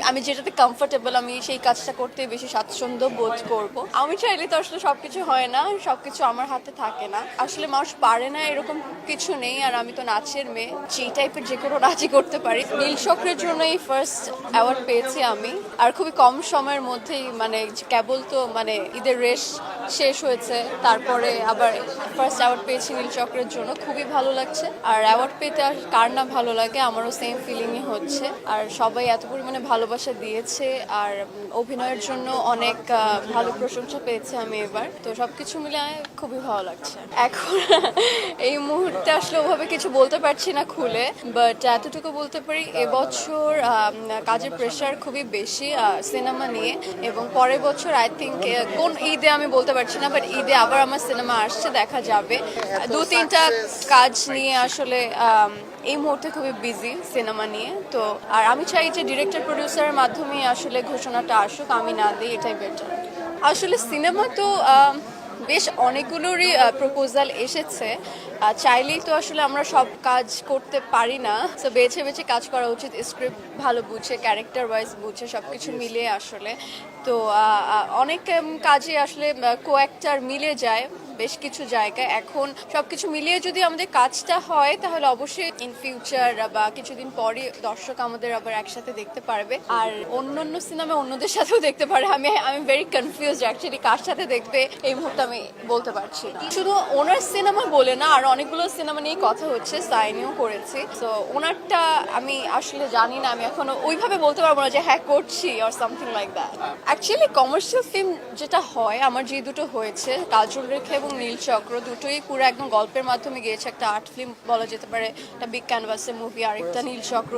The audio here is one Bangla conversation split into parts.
আমি যেটাতে কমফোর্টেবল আমি সেই কাজটা করতে বেশি স্বাচ্ছন্দ্য বোধ করব। আমি চাইলে তো আসলে সবকিছু হয় না, সবকিছু আমার হাতে থাকে না। আসলে মানুষ পারে না এরকম কিছু নেই, আর আমি তো নাচের মেয়ে, যে টাইপের যে কোনো নাচই করতে পারি। নীল চক্রের জন্য এই ফার্স্ট অ্যাওয়ার্ড পেয়েছি আমি, আর খুবই কম সময়ের মধ্যেই, মানে কেবল তো মানে ঈদের রেশ শেষ হয়েছে, তারপরে আবার ফার্স্ট অ্যাওয়ার্ড পেয়েছি নীল চক্রের জন্য, খুবই ভালো লাগছে। আর অ্যাওয়ার্ড পেতে আর কার না ভালো লাগে, আমারও সেম ফিলিংই হচ্ছে। আর সবাই এত পরিমাণে ভালোবাসা দিয়েছে, আর অভিনয়ের জন্য অনেক ভালো প্রশংসা পেয়েছে আমি এবার, তো সবকিছু মিলে খুবই ভালো লাগছে। এখন এই মুহূর্তে আসলে ওভাবে কিছু বলতে পারছি না খুলে, বাট এতটুকু বলতে পারি এবছর কাজের প্রেশার খুবই বেশি সিনেমা নিয়ে, এবং পরের বছর আই থিঙ্ক কোন ঈদে আমি বলতে পারছি না, বাট ঈদে আবার আমার সিনেমা আসছে, দেখা যাবে। 2-3টা কাজ নিয়ে আসলে এই মুহূর্তে খুবই বিজি সিনেমা নিয়ে। তো আর আমি চাই যে ডিরেক্টর প্রডিউসারের মাধ্যমে আসলে ঘোষণাটা আসুক, আমি না দিই, এটাই বেটার। আসলে সিনেমা তো বেশ অনেকগুলোরই প্রপোজাল এসেছে, চাইলেই তো আসলে আমরা সব কাজ করতে পারি না, তো বেছে বেছে কাজ করা উচিত, স্ক্রিপ্ট ভালো বুঝে, ক্যারেক্টার ওয়াইজ বুঝে, সব কিছু মিলিয়ে আসলে। তো অনেক কাজে আসলে কো অ্যাক্টার মিলে যায় বেশ কিছু জায়গায়। এখন সবকিছু মিলিয়ে যদি আমাদের কাজটা হয়, তাহলে অবশ্যই ইন ফিউচার বা কিছুদিন পরে দর্শক আমাদের আবার একসাথে দেখতে পারবে, আর অন্য সিনেমা অন্যদের সাথেও দেখতে পারে। আমি ভেরি কনফিউজ অ্যাকচুয়ালি, কার সাথে দেখবে এই মুহূর্তে আমি বলতে পারছি না। শুধু ওনার সিনেমা বলে না, আর অনেকগুলো সিনেমা নিয়ে কথা হচ্ছে, সাইনও করেছি, তো ওনারটা আমি আসলে জানি না, আমি এখনো ওইভাবে বলতে পারবো না যে হ্যাঁ করছি or something like that. Actually commercial film যেটা হয়, আমার যে দুটো হয়েছে, কাজল রেখা এবং নীল চক্র, দুটোই পুরো একদম গল্পের মাধ্যমে গিয়েছে, একটা আর্ট ফিল্ম বলা যেতে পারে, একটা বিগ ক্যানভাসের মুভি, আর একটা নীল চক্র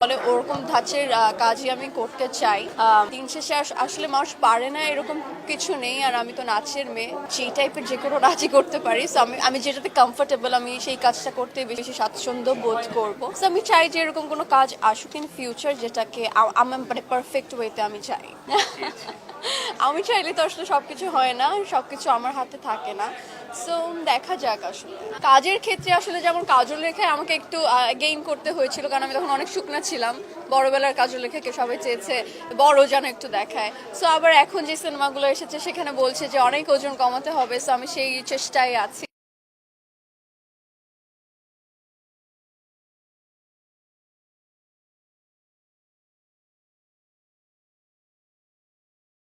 বলে, ওরকম ধাঁচের কাজই আমি করতে চাই। দিন শেষে আসলে মানুষ পারে না এরকম কিছু নেই, আর আমি তো নাচের মেয়ে, সেই টাইপের যে কোনো নাচই করতে পারি, সো আমি যেটাতে কমফোর্টেবল আমি সেই কাজটা করতে বেশি স্বাচ্ছন্দ্য বোধ করব। সো আমি চাই যে এরকম কোনো কাজ আসুক ইন ফিউচার, যেটাকে আমার মানে পারফেক্ট ওয়েতে আমি চাই। আমি চাইলে তো আসলে সবকিছু হয় না, সবকিছু আমার হাতে থাকে না, সো দেখা যাক। আসলে কাজের ক্ষেত্রে আসলে যেমন কাজল রেখায় আমাকে একটু গেইন করতে হয়েছিল, কারণ আমি তখন অনেক শুকনা ছিলাম, বড়বেলার কাজল রেখাকে সবাই চেয়েছে বড় যেন একটু দেখায়। সো আবার এখন যে সিনেমাগুলো এসেছে সেখানে বলছে যে অনেক ওজন কমাতে হবে, সো আমি সেই চেষ্টায় আছি।